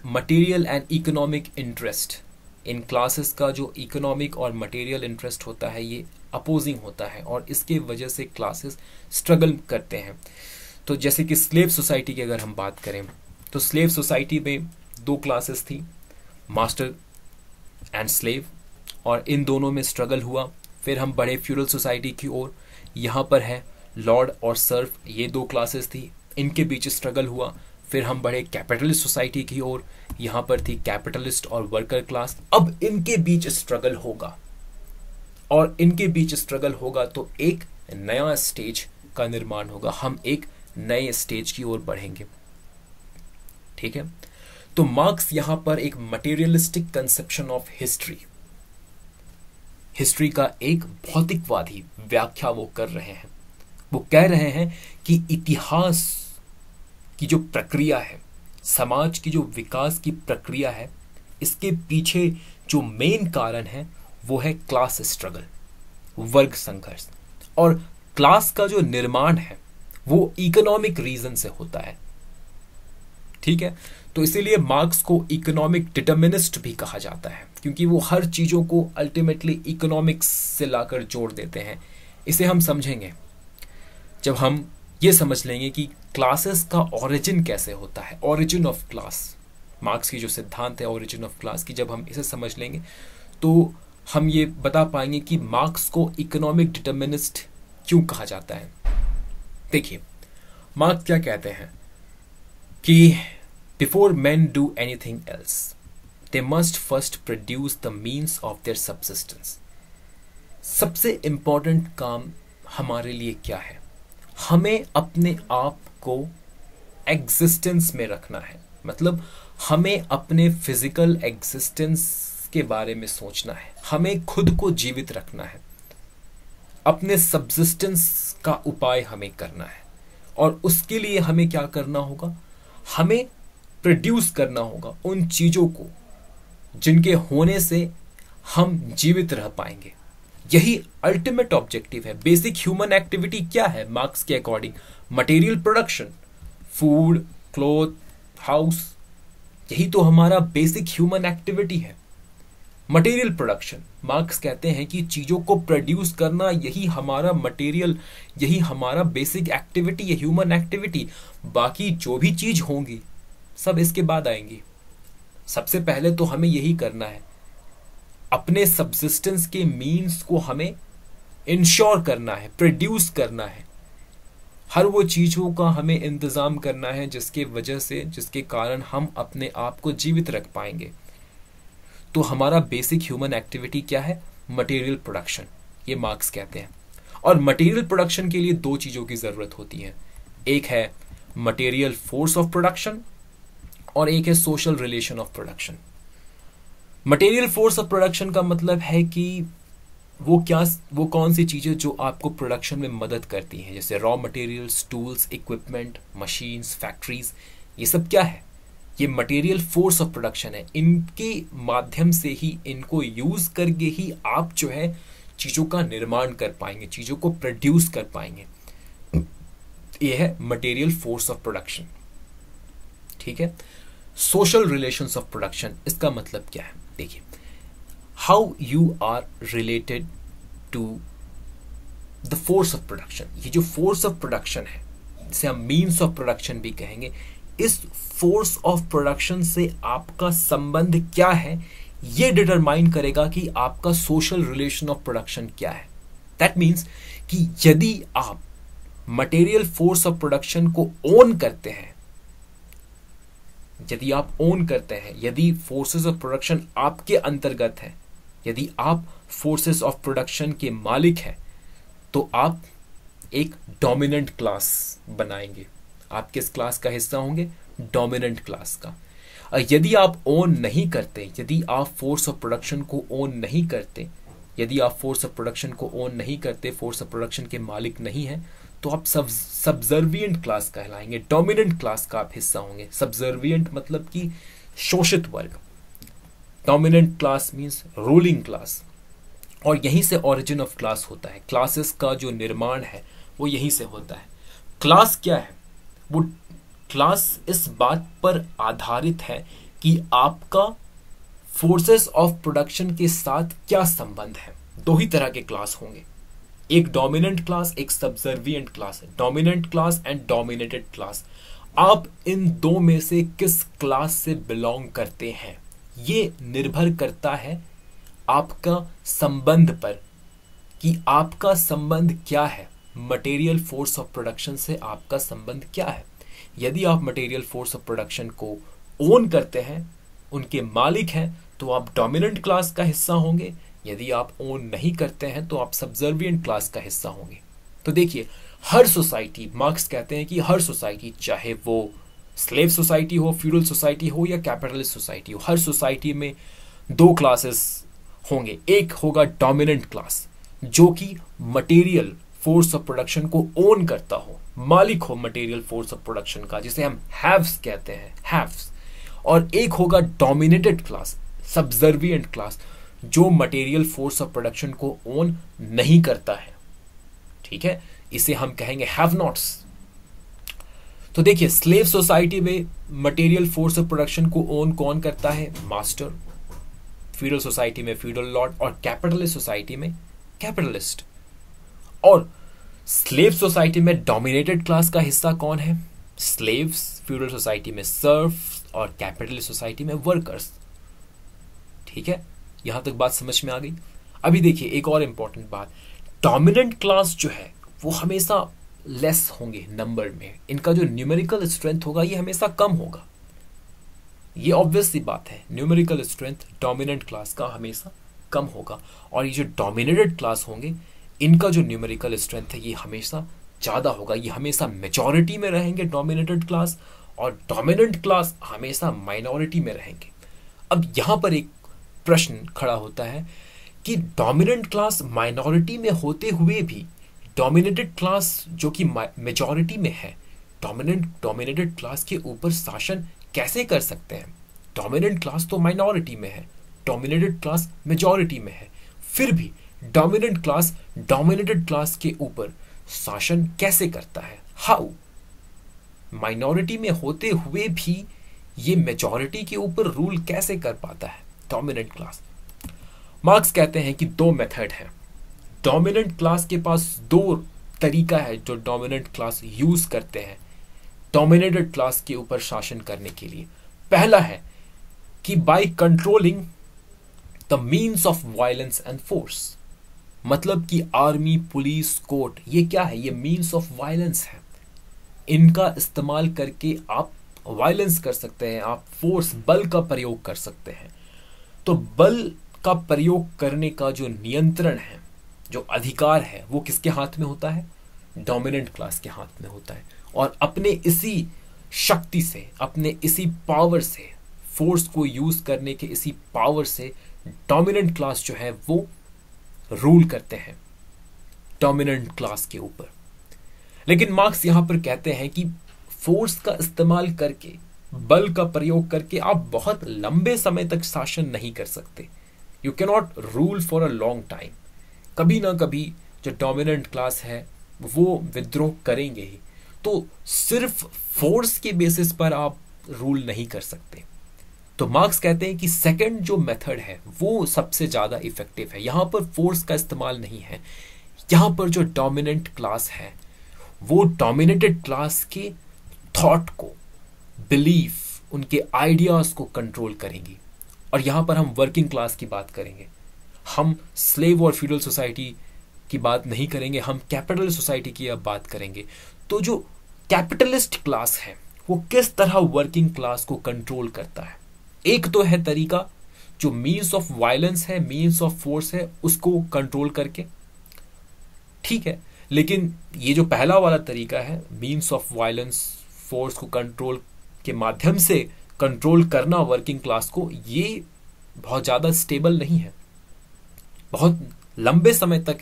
material and economic interest. In classes का जो इकोनॉमिक और मटेरियल इंटरेस्ट होता है ये अपोजिंग होता है, और इसके वजह से क्लासेस स्ट्रगल करते हैं। तो जैसे कि स्लेव सोसाइटी की अगर हम बात करें, तो स्लेव सोसाइटी में दो क्लासेस थी, मास्टर एंड स्लेव, और इन दोनों में स्ट्रगल हुआ। फिर हम बढ़े फ्यूडल सोसाइटी की ओर, यहाँ पर है लॉर्ड और सर्फ, ये दो क्लासेस थी, इनके बीच स्ट्रगल हुआ। फिर हम बढ़े कैपिटलिस्ट सोसाइटी की ओर, यहाँ पर थी कैपिटलिस्ट और वर्कर क्लास। अब इनके बीच स्ट्रगल होगा, और इनके बीच स्ट्रगल होगा तो एक नया स्टेज का निर्माण होगा, हम एक नए स्टेज की ओर बढ़ेंगे। ठीक है, तो मार्क्स यहां पर एक मटेरियलिस्टिक कंसेप्शन ऑफ हिस्ट्री का एक भौतिकवादी व्याख्या वो कर रहे हैं। वो कह रहे हैं कि इतिहास की जो प्रक्रिया है, समाज की जो विकास की प्रक्रिया है, इसके पीछे जो मेन कारण है वो है क्लास स्ट्रगल, वर्ग संघर्ष। और क्लास का जो निर्माण है वो इकोनॉमिक रीजन से होता है। ठीक है, तो इसीलिए मार्क्स को इकोनॉमिक डिटर्मिनिस्ट भी कहा जाता है, क्योंकि वो हर चीजों को अल्टीमेटली इकोनॉमिक्स से लाकर जोड़ देते हैं। इसे हम समझेंगे जब हम ये समझ लेंगे कि क्लासेस का ओरिजिन कैसे होता है, ओरिजिन ऑफ क्लास, मार्क्स की जो सिद्धांत है ओरिजिन ऑफ क्लास की, जब हम इसे समझ लेंगे तो हम ये बता पाएंगे कि मार्क्स को इकोनॉमिक डिटर्मिनिस्ट क्यों कहा जाता है। देखिए मार्क्स क्या कहते हैं कि before man do anything else they must first produce the means of their subsistence. सबसे इंपॉर्टेंट काम हमारे लिए क्या है, हमें अपने आप को एग्जिस्टेंस में रखना है, मतलब हमें अपने फिजिकल एग्जिस्टेंस के बारे में सोचना है, हमें खुद को जीवित रखना है, अपने सब्सिस्टेंस का उपाय हमें करना है। और उसके लिए हमें क्या करना होगा, हमें प्रोड्यूस करना होगा उन चीजों को जिनके होने से हम जीवित रह पाएंगे। यही अल्टीमेट ऑब्जेक्टिव है। बेसिक ह्यूमन एक्टिविटी क्या है मार्क्स के according, material production, food, cloth, house, यही तो हमारा बेसिक ह्यूमन एक्टिविटी है, मटेरियल प्रोडक्शन। मार्क्स कहते हैं कि चीजों को प्रोड्यूस करना यही हमारा मटेरियल, यही हमारा बेसिक एक्टिविटी है, ह्यूमन एक्टिविटी। बाकी जो भी चीज होंगी सब इसके बाद आएंगी। सबसे पहले तो हमें यही करना है, अपने सब्सिस्टेंस के मीन्स को हमें इंश्योर करना है, प्रोड्यूस करना है, हर वो चीजों का हमें इंतजाम करना है जिसके वजह से, जिसके कारण हम अपने आप को जीवित रख पाएंगे। तो हमारा बेसिक ह्यूमन एक्टिविटी क्या है, मटेरियल प्रोडक्शन, ये मार्क्स कहते हैं। और मटेरियल प्रोडक्शन के लिए दो चीजों की जरूरत होती है, एक है मटेरियल फोर्स ऑफ प्रोडक्शन और एक है social relation of production. Material force of production का मतलब है कि वो कौन सी चीजें जो आपको प्रोडक्शन में मदद करती हैं, जैसे raw materials, tools, equipment, machines, factories, ये सब क्या है, ये मटेरियल फोर्स ऑफ प्रोडक्शन है। इनके माध्यम से ही, इनको यूज करके ही आप जो है चीजों का निर्माण कर पाएंगे, चीजों को प्रोड्यूस कर पाएंगे। ये है मटेरियल फोर्स ऑफ प्रोडक्शन, ठीक है। सोशल रिलेशंस ऑफ प्रोडक्शन, इसका मतलब क्या है, देखिए, how you are related to the force of production. ये जो फोर्स ऑफ प्रोडक्शन है, जिसे हम मीन्स ऑफ प्रोडक्शन भी कहेंगे, इस फोर्स ऑफ प्रोडक्शन से आपका संबंध क्या है, ये डिटरमाइन करेगा कि आपका सोशल रिलेशन ऑफ प्रोडक्शन क्या है। दैट मीन्स कि यदि आप मटेरियल फोर्स ऑफ प्रोडक्शन को ओन करते हैं, यदि आप ओन करते हैं, यदि फोर्सेस ऑफ प्रोडक्शन आपके अंतर्गत है, यदि आप फोर्सेस ऑफ प्रोडक्शन के मालिक हैं, तो आप एक डोमिनेंट क्लास बनाएंगे। आप किस क्लास का हिस्सा होंगे, डोमिनेंट क्लास का। यदि आप ओन नहीं करते, यदि आप फोर्स ऑफ प्रोडक्शन को ओन नहीं करते, यदि आप फोर्स ऑफ प्रोडक्शन को ओन नहीं करते, फोर्स ऑफ प्रोडक्शन के मालिक नहीं हैं, तो आप सब्जर्विएंट क्लास कहलाएंगे, डोमिनेंट क्लास का आप हिस्सा होंगे। सब्जर्विएंट मतलब कि शोषित वर्ग, dominant class means ruling class. और यहीं से ओरिजिन ऑफ क्लास होता है, क्लासेस का जो निर्माण है वो यहीं से होता है। क्लास क्या है, वो क्लास इस बात पर आधारित है कि आपका फोर्सेस ऑफ प्रोडक्शन के साथ क्या संबंध है। दो ही तरह के क्लास होंगे, एक डोमिनेंट क्लास, एक सब्जर्विएंट क्लास है। Dominant class and dominated class, आप इन दो में से किस क्लास से बिलोंग करते हैं, ये निर्भर करता है आपका संबंध पर, कि आपका संबंध क्या है, मटेरियल फोर्स ऑफ प्रोडक्शन से आपका संबंध क्या है। यदि आप मटेरियल फोर्स ऑफ प्रोडक्शन को ओन करते हैं, उनके मालिक हैं, तो आप डोमिनेंट क्लास का हिस्सा होंगे। यदि आप ओन नहीं करते हैं तो आप सब्जर्विएंट क्लास का हिस्सा होंगे। तो देखिए, हर सोसाइटी, मार्क्स कहते हैं कि हर सोसाइटी, चाहे वो स्लेव सोसाइटी हो, फ्यूडल सोसाइटी हो या कैपिटलिस्ट सोसाइटी हो, हर सोसाइटी में दो क्लासेस होंगे। एक होगा डोमिनेंट क्लास, जो कि मटेरियल फोर्स ऑफ प्रोडक्शन को ओन करता हो, मालिक हो मटेरियल फोर्स ऑफ प्रोडक्शन का, जिसे हम हैव्स कहते हैं, हैव्स। और एक होगा डोमिनेटेड क्लास, सब्जर्विएंट क्लास, जो मटेरियल फोर्स ऑफ प्रोडक्शन को ओन नहीं करता है, ठीक है, इसे हम कहेंगे हैव नॉट्स। तो देखिए, स्लेव सोसाइटी में मटेरियल फोर्स ऑफ प्रोडक्शन को ओन कौन करता है, मास्टर। फ्यूडल सोसाइटी में फ्यूडल लॉर्ड, और कैपिटलिस्ट सोसाइटी में कैपिटलिस्ट। और स्लेव सोसाइटी में डोमिनेटेड क्लास का हिस्सा कौन है, स्लेव्स फ्यूडल सोसाइटी में सर्व्स और कैपिटलिस्ट सोसाइटी में वर्कर्स। ठीक है, यहां तक बात समझ में आ गई। अभी देखिए एक और इंपॉर्टेंट बात, डोमिनेंट क्लास जो है वो हमेशा लेस होंगे नंबर में, इनका जो न्यूमेरिकल स्ट्रेंथ होगा ये हमेशा कम होगा। ये ऑब्वियस सी बात है, न्यूमेरिकल स्ट्रेंथ डोमिनेंट क्लास का हमेशा कम होगा, और ये जो डोमिनेटेड क्लास होंगे इनका जो न्यूमेरिकल स्ट्रेंथ है ये हमेशा ज़्यादा होगा। ये हमेशा मेजॉरिटी में रहेंगे डोमिनेटेड क्लास, और डोमिनेंट क्लास हमेशा माइनॉरिटी में रहेंगे। अब यहाँ पर एक प्रश्न खड़ा होता है कि डोमिनेंट क्लास माइनॉरिटी में होते हुए भी डोमिनेटेड क्लास जो कि मेजॉरिटी में है, डोमिनेटेड क्लास के ऊपर शासन कैसे कर सकते हैं? डोमिनेंट क्लास तो माइनॉरिटी में है, डोमिनेटेड क्लास मेजॉरिटी में है, फिर भी डोमिनेंट क्लास डोमिनेटेड क्लास के ऊपर शासन कैसे करता है? हाउ? माइनॉरिटी में होते हुए भी ये मेजॉरिटी के ऊपर रूल कैसे कर पाता है डोमिनेंट क्लास? मार्क्स कहते हैं कि दो मेथड है। डोमिनेंट क्लास के पास दो तरीका है जो डोमिनेंट क्लास यूज करते हैं डोमिनेटेड क्लास के ऊपर शासन करने के लिए। पहला है कि by controlling the means of violence and force, मतलब कि आर्मी, पुलिस, कोर्ट, ये क्या है? ये मीन्स ऑफ वायलेंस है। इनका इस्तेमाल करके आप वायलेंस कर सकते हैं, आप फोर्स, बल का प्रयोग कर सकते हैं। तो बल का प्रयोग करने का जो नियंत्रण है, जो अधिकार है, वो किसके हाथ में होता है? डोमिनेंट क्लास के हाथ में होता है। और अपने इसी शक्ति से, अपने इसी पावर से, फोर्स को यूज करने के इसी पावर से डोमिनेंट क्लास जो है वो रूल करते हैं डोमिनेंट क्लास के ऊपर। लेकिन मार्क्स यहां पर कहते हैं कि फोर्स का इस्तेमाल करके, बल का प्रयोग करके आप बहुत लंबे समय तक शासन नहीं कर सकते। You can not rule for a long time. कभी ना कभी जो डोमिनेंट क्लास है वो विद्रोह करेंगे ही। तो सिर्फ फोर्स के बेसिस पर आप रूल नहीं कर सकते। तो मार्क्स कहते हैं कि सेकंड जो मेथड है वो सबसे ज्यादा इफेक्टिव है। यहां पर फोर्स का इस्तेमाल नहीं है, यहां पर जो डोमिनेंट क्लास है वो डोमिनेटेड क्लास के थॉट को, बिलीफ, उनके आइडियाज को कंट्रोल करेंगी। और यहां पर हम वर्किंग क्लास की बात करेंगे, हम स्लेव और फ्यूडल सोसाइटी की बात नहीं करेंगे, हम कैपिटलिस्ट सोसाइटी की अब बात करेंगे। तो जो कैपिटलिस्ट क्लास है वो किस तरह वर्किंग क्लास को कंट्रोल करता है? एक तो है तरीका जो मीन्स ऑफ वायलेंस है, मीन्स ऑफ फोर्स है, उसको कंट्रोल करके, ठीक है। लेकिन ये जो पहला वाला तरीका है, मीन्स ऑफ वायलेंस, फोर्स को कंट्रोल के माध्यम से कंट्रोल करना वर्किंग क्लास को, ये बहुत ज्यादा स्टेबल नहीं है। बहुत लंबे समय तक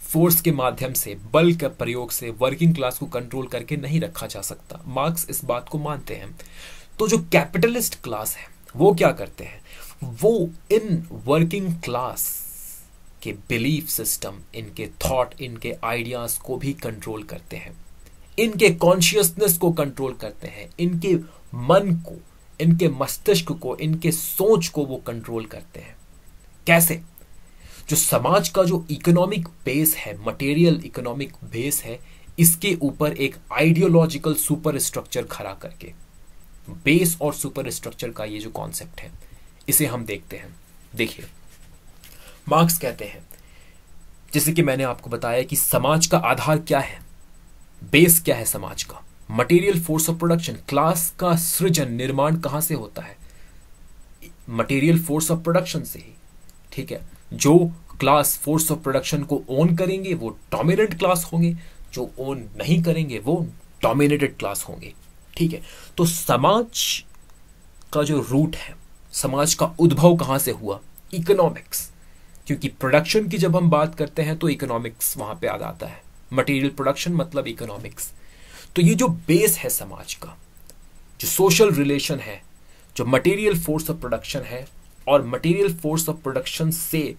फोर्स के माध्यम से, बल के प्रयोग से वर्किंग क्लास को कंट्रोल करके नहीं रखा जा सकता। मार्क्स इस बात को मानते हैं। तो जो कैपिटलिस्ट क्लास है वो क्या करते हैं? वो इन वर्किंग क्लास के बिलीफ सिस्टम, इनके थॉट, इनके आइडियाज को भी कंट्रोल करते हैं, इनके कॉन्शियसनेस को कंट्रोल करते हैं, इनके मन को, इनके मस्तिष्क को, इनके सोच को वो कंट्रोल करते हैं। कैसे? जो समाज का जो इकोनॉमिक बेस है, मटेरियल इकोनॉमिक बेस है, इसके ऊपर एक आइडियोलॉजिकल सुपर स्ट्रक्चर खड़ा करके। बेस और सुपर स्ट्रक्चर का ये जो कॉन्सेप्ट है इसे हम देखते हैं। देखिए मार्क्स कहते हैं, जैसे कि मैंने आपको बताया कि समाज का आधार क्या है, बेस क्या है समाज का? Material force of production. Class का सृजन, निर्माण कहां से होता है? मटेरियल फोर्स ऑफ प्रोडक्शन से ही, ठीक है। जो क्लास फोर्स ऑफ प्रोडक्शन को ओन करेंगे वो डोमिनेंट क्लास होंगे, जो ओन नहीं करेंगे वो डोमिनेटेड क्लास होंगे, ठीक है। तो समाज का जो रूट है, समाज का उद्भव कहां से हुआ? इकोनॉमिक्स। क्योंकि प्रोडक्शन की जब हम बात करते हैं तो इकोनॉमिक्स वहां पे आ जाता है। मटेरियल प्रोडक्शन मतलब इकोनॉमिक्स। तो ये जो बेस है समाज का, जो सोशल रिलेशन है, जो मटेरियल फोर्स ऑफ प्रोडक्शन है, और मटेरियल फोर्स ऑफ प्रोडक्शन से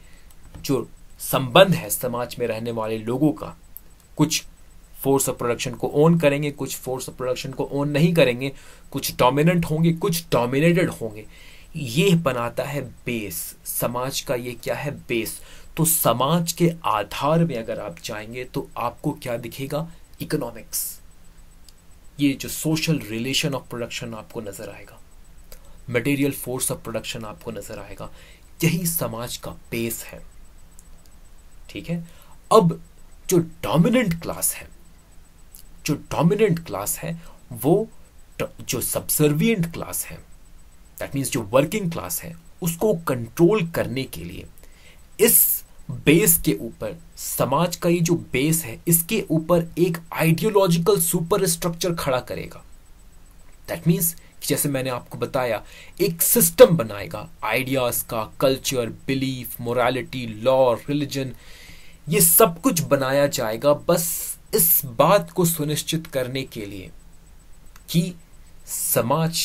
जो संबंध है समाज में रहने वाले लोगों का, कुछ फोर्स ऑफ प्रोडक्शन को ओन करेंगे, कुछ फोर्स ऑफ प्रोडक्शन को ओन नहीं करेंगे, कुछ डोमिनेंट होंगे, कुछ डोमिनेटेड होंगे। ये बनाता है बेस। समाज का ये क्या है? बेस। तो समाज के आधार में अगर आप जाएंगे तो आपको क्या दिखेगा? इकोनॉमिक्स। ये जो सोशल रिलेशन ऑफ प्रोडक्शन आपको नजर आएगा, मटेरियल फोर्स ऑफ प्रोडक्शन आपको नजर आएगा, यही समाज का बेस है। ठीक है, अब जो डोमिनेंट क्लास है वो जो सबसर्विएंट क्लास है, दैट मीन्स जो वर्किंग क्लास है, उसको कंट्रोल करने के लिए इस बेस के ऊपर, समाज का ये जो बेस है, इसके ऊपर एक आइडियोलॉजिकल सुपर स्ट्रक्चर खड़ा करेगा। दैट मीन्स जैसे मैंने आपको बताया, एक सिस्टम बनाएगा आइडियाज का, culture, belief, morality, law, religion, ये सब कुछ बनाया जाएगा बस इस बात को सुनिश्चित करने के लिए कि समाज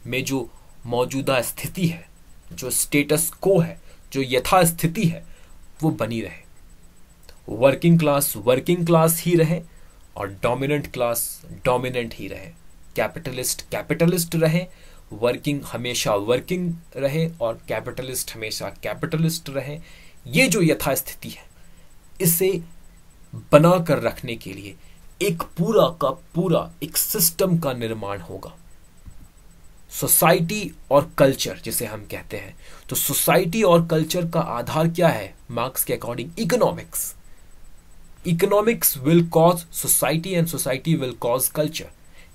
में जो मौजूदा स्थिति है, जो स्टेटस को है, जो यथास्थिति है, वो बनी रहे। वर्किंग क्लास ही रहे और डोमिनेंट क्लास डोमिनेंट ही रहे, कैपिटलिस्ट रहे, वर्किंग हमेशा वर्किंग रहे और कैपिटलिस्ट हमेशा कैपिटलिस्ट रहे। ये जो यथास्थिति है, इसे बनाकर रखने के लिए एक पूरा का पूरा एक सिस्टम का निर्माण होगा। सोसाइटी और कल्चर जिसे हम कहते हैं, तो सोसाइटी और कल्चर का आधार क्या है? मार्क्स के according economics will cause society and society will cause culture.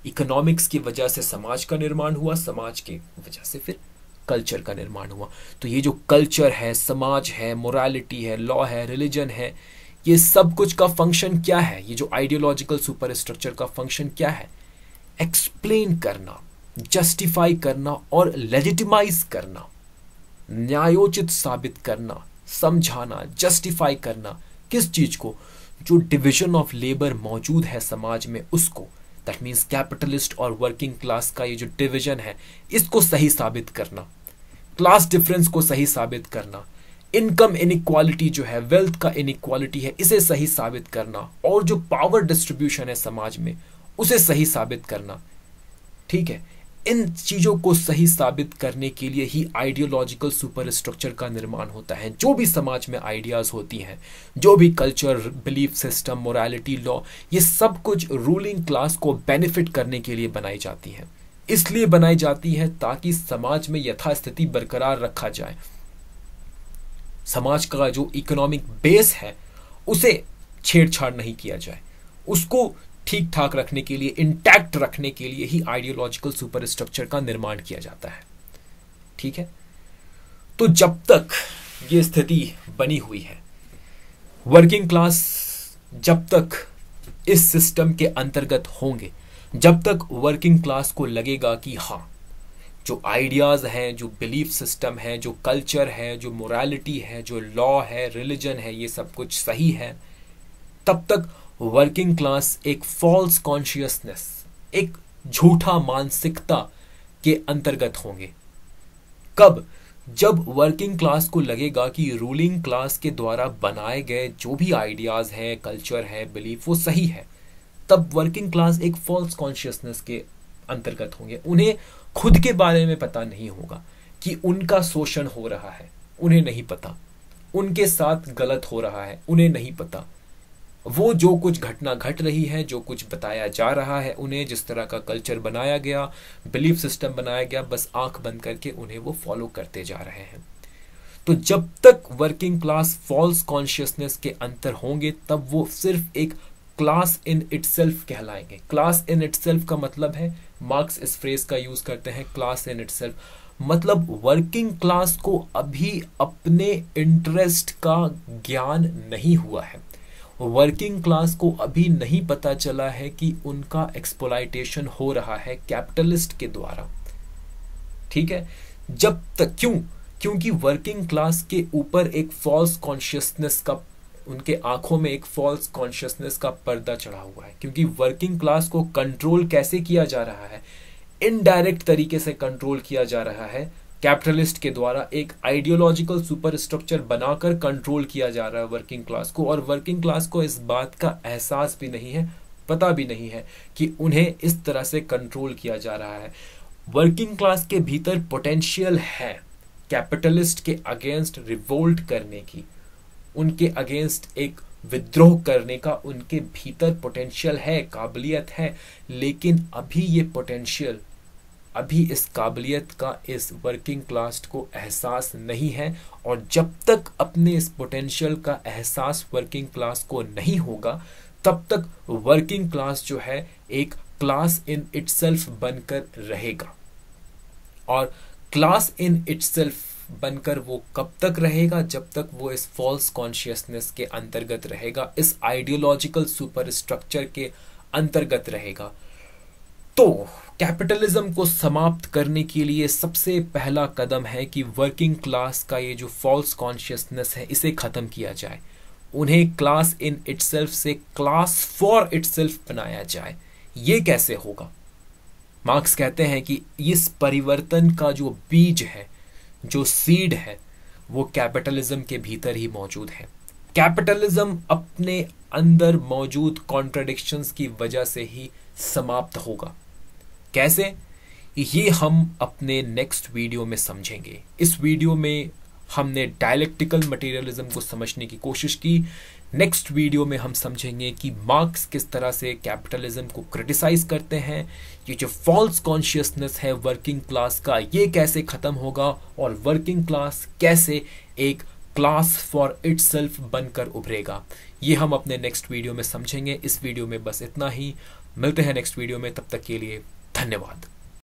Economics की वजह से समाज का निर्माण हुआ, समाज की वजह से फिर कल्चर का निर्माण हुआ। तो ये जो कल्चर है, समाज है, मोरालिटी है, लॉ है, रिलीजन है, ये सब कुछ का फंक्शन क्या है? ये जो आइडियोलॉजिकल सुपर स्ट्रक्चर का फंक्शन क्या है? एक्सप्लेन करना, जस्टिफाई करना और लेजिटिमाइज करना, न्यायोचित साबित करना, समझाना, जस्टिफाई करना। किस चीज को? जो डिवीजन ऑफ लेबर मौजूद है समाज में, उसको, दैट मीन्स कैपिटलिस्ट और वर्किंग क्लास का ये जो डिवीजन है, इसको सही साबित करना, क्लास डिफरेंस को सही साबित करना, इनकम इनइक्वालिटी जो है, वेल्थ का इनइक्वालिटी है, इसे सही साबित करना, और जो पावर डिस्ट्रीब्यूशन है समाज में, उसे सही साबित करना। ठीक है, इन चीजों को सही साबित करने के लिए ही आइडियोलॉजिकल सुपर स्ट्रक्चर का निर्माण होता है। जो भी समाज में आइडियाज होती हैं, जो भी culture, belief system, morality, law, ये सब कुछ रूलिंग क्लास को बेनिफिट करने के लिए बनाई जाती है। इसलिए बनाई जाती है ताकि समाज में यथास्थिति बरकरार रखा जाए। समाज का जो इकोनॉमिक बेस है, उसे छेड़छाड़ नहीं किया जाए, उसको ठीक ठाक रखने के लिए, इंटैक्ट रखने के लिए ही आइडियोलॉजिकल सुपर स्ट्रक्चर का निर्माण किया जाता है। ठीक है, तो जब तक ये स्थिति बनी हुई है, वर्किंग क्लास जब तक इस सिस्टम के अंतर्गत होंगे, जब तक वर्किंग क्लास को लगेगा कि हाँ, जो आइडियाज हैं, जो बिलीफ सिस्टम है, जो कल्चर है, जो मोरालिटी है, जो लॉ है, रिलीजन है, ये सब कुछ सही है, तब तक वर्किंग क्लास एक फॉल्स कॉन्शियसनेस, एक झूठा मानसिकता के अंतर्गत होंगे। कब? जब वर्किंग क्लास को लगेगा कि रूलिंग क्लास के द्वारा बनाए गए जो भी आइडियाज हैं, कल्चर है, बिलीफ, वो सही है, तब वर्किंग क्लास एक फॉल्स कॉन्शियसनेस के अंतर्गत होंगे। उन्हें खुद के बारे में पता नहीं होगा कि उनका शोषण हो रहा है, उन्हें नहीं पता, उनके साथ गलत हो रहा है, उन्हें नहीं पता। वो जो कुछ घटना घट रही है, जो कुछ बताया जा रहा है उन्हें, जिस तरह का कल्चर बनाया गया, बिलीफ सिस्टम बनाया गया, बस आंख बंद करके उन्हें वो फॉलो करते जा रहे हैं। तो जब तक वर्किंग क्लास फॉल्स कॉन्शियसनेस के अंतर होंगे, तब वो सिर्फ एक क्लास इन इटसेल्फ कहलाएंगे। क्लास इन इटसेल्फ का मतलब है, मार्क्स इस फ्रेज का यूज करते हैं, क्लास इन इटसेल्फ, मतलब वर्किंग क्लास को अभी अपने इंटरेस्ट का ज्ञान नहीं हुआ है। वर्किंग क्लास को अभी नहीं पता चला है कि उनका एक्सप्लॉयटेशन हो रहा है कैपिटलिस्ट के द्वारा। ठीक है, जब तक, क्योंकि वर्किंग क्लास के ऊपर एक फॉल्स कॉन्शियसनेस का, उनके आंखों में एक फॉल्स कॉन्शियसनेस का पर्दा चढ़ा हुआ है। क्योंकि वर्किंग क्लास को कंट्रोल कैसे किया जा रहा है? इनडायरेक्ट तरीके से कंट्रोल किया जा रहा है कैपिटलिस्ट के द्वारा। एक आइडियोलॉजिकल सुपर स्ट्रक्चर बनाकर कंट्रोल किया जा रहा है वर्किंग क्लास को, और वर्किंग क्लास को इस बात का एहसास भी नहीं है, पता भी नहीं है कि उन्हें इस तरह से कंट्रोल किया जा रहा है। वर्किंग क्लास के भीतर पोटेंशियल है कैपिटलिस्ट के अगेंस्ट रिवोल्ट करने की, उनके अगेंस्ट एक विद्रोह करने का उनके भीतर पोटेंशियल है, काबिलियत है, लेकिन अभी ये पोटेंशियल, अभी इस काबिलियत का इस वर्किंग क्लास को एहसास नहीं है। और जब तक अपने इस पोटेंशियल का एहसास वर्किंग क्लास को नहीं होगा, तब तक वर्किंग क्लास जो है एक क्लास इन इटसेल्फ बनकर रहेगा। और क्लास इन इटसेल्फ बनकर वो कब तक रहेगा? जब तक वो इस फॉल्स कॉन्शियसनेस के अंतर्गत रहेगा, इस आइडियोलॉजिकल सुपर स्ट्रक्चर के अंतर्गत रहेगा। तो कैपिटलिज्म को समाप्त करने के लिए सबसे पहला कदम है कि वर्किंग क्लास का ये जो फॉल्स कॉन्शियसनेस है, इसे खत्म किया जाए। उन्हें क्लास इन इटसेल्फ से क्लास फॉर इटसेल्फ बनाया जाए। ये कैसे होगा? मार्क्स कहते हैं कि इस परिवर्तन का जो बीज है, जो सीड है, वो कैपिटलिज्म के भीतर ही मौजूद है। कैपिटलिज्म अपने अंदर मौजूद कॉन्ट्रडिक्शंस की वजह से ही समाप्त होगा। कैसे? ये हम अपने नेक्स्ट वीडियो में समझेंगे। इस वीडियो में हमने डायलेक्टिकल मटेरियलिज्म को समझने की कोशिश की। नेक्स्ट वीडियो में हम समझेंगे कि मार्क्स किस तरह से कैपिटलिज्म को क्रिटिसाइज करते हैं, ये जो फॉल्स कॉन्शियसनेस है वर्किंग क्लास का, ये कैसे खत्म होगा, और वर्किंग क्लास कैसे एक क्लास फॉर इटसेल्फ बनकर उभरेगा। ये हम अपने नेक्स्ट वीडियो में समझेंगे। इस वीडियो में बस इतना ही। मिलते हैं नेक्स्ट वीडियो में, तब तक के लिए धन्यवाद।